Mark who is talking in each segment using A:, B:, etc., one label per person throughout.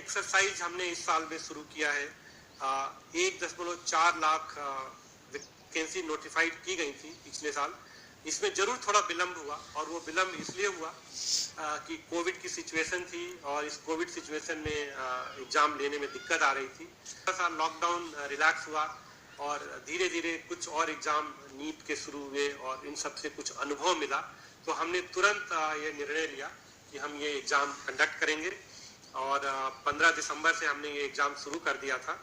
A: Exercise हमने इस साल में शुरू किया है। 1.4 लाख वैकेंसी नोटिफाइड की गई थी पिछले साल। इसमें जरूर थोड़ा विलंब हुआ, और वो विलंब इसलिए हुआ कि कोविड की सिचुएशन थी, और इस कोविड सिचुएशन में एग्जाम लेने में दिक्कत आ रही थी। थोड़ा सा लॉकडाउन रिलैक्स हुआ और धीरे धीरे कुछ और एग्जाम नीट के शुरू हुए, और इन सब से कुछ अनुभव मिला, तो हमने तुरंत ये निर्णय लिया कि हम ये एग्जाम कंडक्ट करेंगे। और 15 दिसंबर से हमने ये एग्जाम शुरू कर दिया था।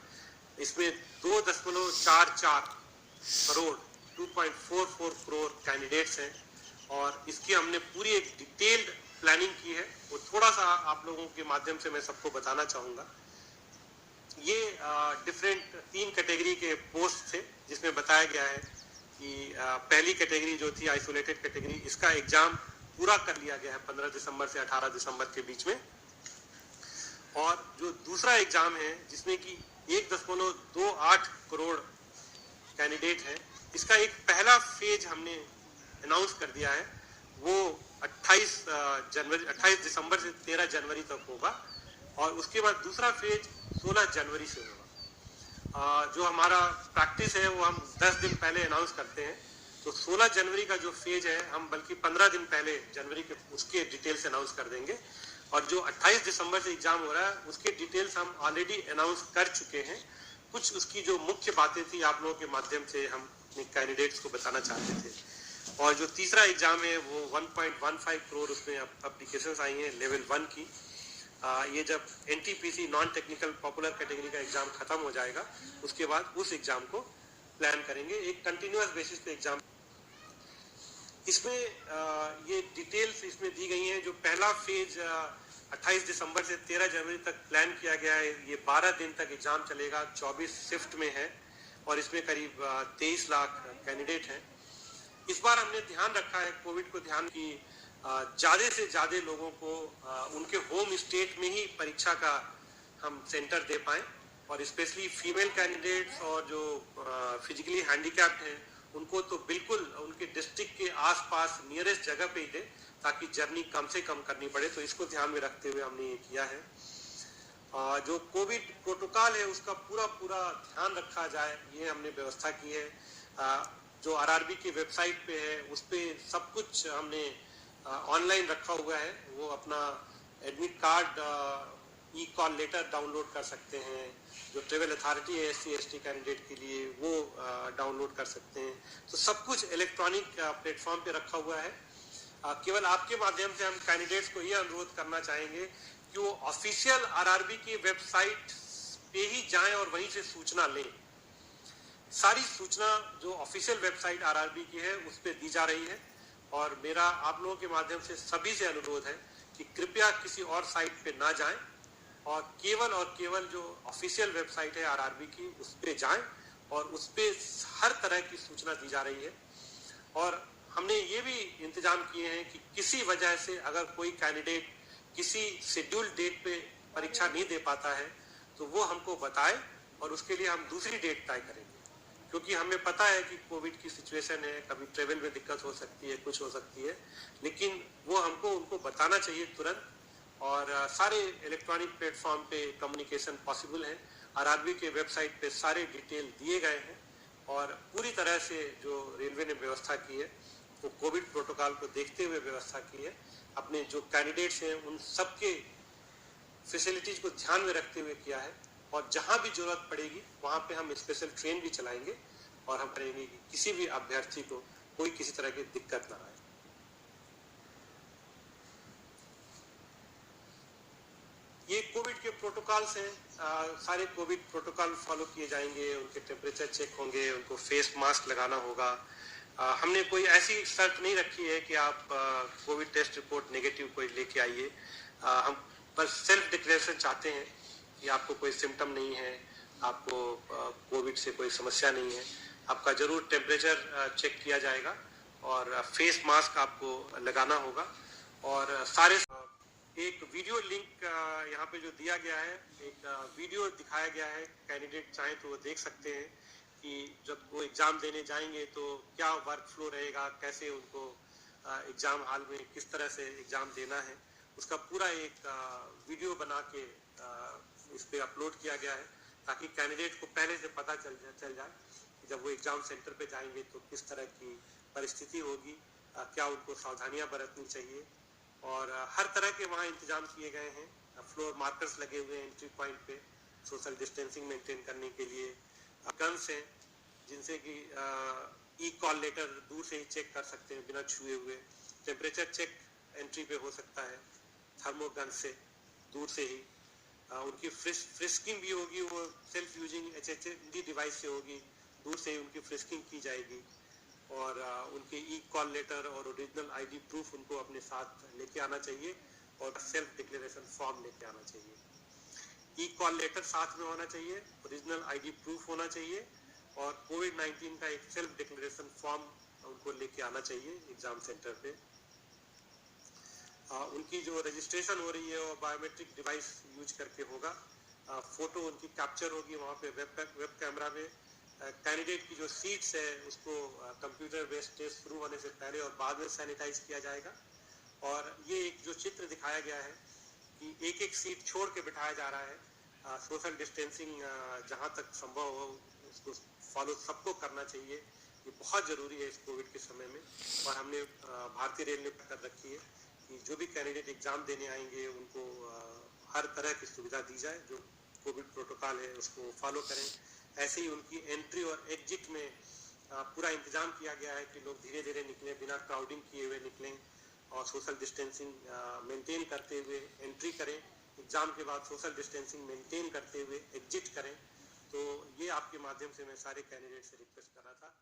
A: इसमें 2.44 करोड़ 2.44 करोड़ कैंडिडेट्स हैं, और इसकी हमने पूरी एक डिटेल्ड प्लानिंग की है। वो थोड़ा सा आप लोगों के माध्यम से मैं सबको बताना चाहूँगा। ये डिफरेंट 3 कैटेगरी के पोस्ट थे, जिसमें बताया गया है कि पहली कैटेगरी जो थी आइसोलेटेड कैटेगरी, इसका एग्जाम पूरा कर लिया गया है 15 दिसंबर से 18 दिसंबर के बीच में। और जो दूसरा एग्जाम है, जिसमें कि 1.28 करोड़ कैंडिडेट है, इसका एक पहला फेज हमने अनाउंस कर दिया है। वो 28 दिसंबर से 13 जनवरी तक होगा, और उसके बाद दूसरा फेज 16 जनवरी से होगा। जो हमारा प्रैक्टिस है वो हम 10 दिन पहले अनाउंस करते हैं, तो 16 जनवरी का जो फेज है हम बल्कि 15 दिन पहले जनवरी के उसके डिटेल्स अनाउंस कर देंगे। और जो 28 दिसंबर से एग्जाम हो रहा है उसके डिटेल्स हम ऑलरेडी अनाउंस कर चुके हैं। कुछ उसकी जो मुख्य बातें थी आप लोगों के माध्यम से हम अपने कैंडिडेट्स को बताना चाहते थे। और जो तीसरा एग्जाम है वो 1.15 करोड़ उसमें एप्लीकेशंस आई हैं लेवल 1 की। ये जब NTPC non technical popular category का एग्जाम खत्म हो जाएगा, उसके बाद उस एग्जाम को प्लान करेंगे। एक कंटिन्यूअस बेसिस पे एग्जाम, इसमें ये डिटेल्स इसमें दी गई हैं। जो पहला फेज 28 दिसंबर से 13 जनवरी तक प्लान किया गया है, ये 12 दिन तक एग्जाम चलेगा, 24 शिफ्ट में है, और इसमें करीब 23 लाख कैंडिडेट हैं। इस बार हमने ध्यान रखा है कोविड को ध्यान की ज़्यादा से ज़्यादा लोगों को उनके होम स्टेट में ही परीक्षा का हम सेंटर दे पाएँ, और स्पेशली फीमेल कैंडिडेट्स और जो फिजिकली हैंडीकैप्ड हैं उनको तो बिल्कुल उनके डिस्ट्रिक्ट के आसपास नियरेस्ट जगह पे ही दे, ताकि जर्नी कम से कम करनी पड़े। तो इसको ध्यान में रखते हुए हमने ये किया है। जो कोविड प्रोटोकॉल है उसका पूरा ध्यान रखा जाए, ये हमने व्यवस्था की है। जो आरआरबी की वेबसाइट पे है उस पर सब कुछ हमने ऑनलाइन रखा हुआ है। वो अपना एडमिट कार्ड ई कॉल लेटर डाउनलोड कर सकते हैं। जो ट्रेवल अथॉरिटी है SC ST कैंडिडेट के लिए, वो डाउनलोड कर सकते हैं। तो सब कुछ इलेक्ट्रॉनिक प्लेटफॉर्म पे रखा हुआ है। केवल आपके माध्यम से हम कैंडिडेट्स को ये अनुरोध करना चाहेंगे कि वो ऑफिशियल आरआरबी की वेबसाइट पे ही जाएं और वहीं से सूचना लें। सारी सूचना जो ऑफिशियल वेबसाइट आरआरबी की है उस पर दी जा रही है, और मेरा आप लोगों के माध्यम से सभी से अनुरोध है कि कृपया किसी और साइट पे ना जाएं, और केवल जो ऑफिशियल वेबसाइट है आरआरबी की उस पे जाएं, और उस पे हर तरह की सूचना दी जा रही है। और हमने ये भी इंतजाम किए हैं कि किसी वजह से अगर कोई कैंडिडेट किसी शेड्यूल डेट पे परीक्षा नहीं दे पाता है तो वो हमको बताए, और उसके लिए हम दूसरी डेट तय करेंगे। क्योंकि हमें पता है कि कोविड की सिचुएशन है, कभी ट्रेवल में दिक्कत हो सकती है, कुछ हो सकती है, लेकिन वो हमको उनको बताना चाहिए तुरंत। और सारे इलेक्ट्रॉनिक प्लेटफॉर्म पे कम्युनिकेशन पॉसिबल है। आरआरबी के वेबसाइट पे सारे डिटेल दिए गए हैं, और पूरी तरह से जो रेलवे ने व्यवस्था की है वो कोविड प्रोटोकॉल को देखते हुए व्यवस्था की है। अपने जो कैंडिडेट्स हैं उन सबके फैसिलिटीज को ध्यान में रखते हुए किया है, और जहां भी जरूरत पड़ेगी वहां पे हम स्पेशल ट्रेन भी चलाएंगे, और हम करेंगे कि किसी भी अभ्यर्थी को कोई किसी तरह की दिक्कत ना आए। ये कोविड के प्रोटोकॉल्स हैं। सारे कोविड प्रोटोकॉल फॉलो किए जाएंगे। उनके टेम्परेचर चेक होंगे, उनको फेस मास्क लगाना होगा। हमने कोई ऐसी शर्त नहीं रखी है कि आप कोविड टेस्ट रिपोर्ट नेगेटिव कोई लेके आइए। हम बस सेल्फ डिक्लेरेशन चाहते हैं कि आपको कोई सिम्टम नहीं है, आपको कोविड से कोई समस्या नहीं है। आपका जरूर टेम्परेचर चेक किया जाएगा, और फेस मास्क आपको लगाना होगा। और सारे एक वीडियो लिंक यहाँ पे जो दिया गया है, एक वीडियो दिखाया गया है। कैंडिडेट चाहें तो वो देख सकते हैं कि जब वो एग्जाम देने जाएंगे तो क्या वर्क फ्लो रहेगा, कैसे उनको एग्जाम हॉल में किस तरह से एग्जाम देना है, उसका पूरा एक वीडियो बना के इस पर अपलोड किया गया है, ताकि कैंडिडेट को पहले से पता चल जाए कि जब वो एग्जाम सेंटर पे जाएंगे तो किस तरह की परिस्थिति होगी, क्या उनको सावधानियां बरतनी चाहिए। और हर तरह के वहाँ इंतजाम किए गए हैं। फ्लोर मार्कर्स लगे हुए हैं एंट्री पॉइंट पे सोशल डिस्टेंसिंग मेंटेन करने के लिए। गन्स हैं जिनसे कि ई कॉल लेटर दूर से ही चेक कर सकते हैं बिना छुए हुए। टेम्परेचर चेक एंट्री पे हो सकता है थर्मोगन से दूर से ही। उनकी फ्रिस्किंग भी होगी, वो सेल्फ यूजिंग HHD डिवाइस से होगी, दूर से ही उनकी फ्रिस्किंग की जाएगी। और उनके ई कॉल लेटर और ओरिजिनल ID प्रूफ उनको अपने साथ लेके आना चाहिए और सेल्फ डिक्लेरेशन फॉर्म लेके आना चाहिए। ई कॉल लेटर साथ में होना चाहिए, ओरिजिनल ID प्रूफ होना चाहिए और कोविड-19 का एक सेल्फ डिक्लेरेशन फॉर्म उनको लेके आना चाहिए एग्जाम सेंटर पे। उनकी जो रजिस्ट्रेशन हो रही है वो बायोमेट्रिक डिवाइस यूज करके होगा। फोटो उनकी कैप्चर होगी वहाँ पे वेब कैमरा में। कैंडिडेट की जो सीट्स है उसको कंप्यूटर बेस्ड टेस्ट शुरू होने से पहले और बाद में सैनिटाइज किया जाएगा। और ये एक जो चित्र दिखाया गया है कि एक एक सीट छोड़ के बिठाया जा रहा है। सोशल डिस्टेंसिंग जहाँ तक संभव हो उसको फॉलो सबको करना चाहिए, ये बहुत ज़रूरी है इस कोविड के समय में। और हमने भारतीय रेल ने कर रखी है कि जो भी कैंडिडेट एग्जाम देने आएंगे उनको हर तरह की सुविधा दी जाए, जो कोविड प्रोटोकॉल है उसको फॉलो करें। ऐसे ही उनकी एंट्री और एग्जिट में पूरा इंतजाम किया गया है कि लोग धीरे धीरे निकलें, बिना क्राउडिंग किए हुए निकलें और सोशल डिस्टेंसिंग मेंटेन करते हुए एंट्री करें। एग्जाम के बाद सोशल डिस्टेंसिंग मेंटेन करते हुए एग्जिट करें। तो ये आपके माध्यम से मैं सारे कैंडिडेट से रिक्वेस्ट कर रहा था।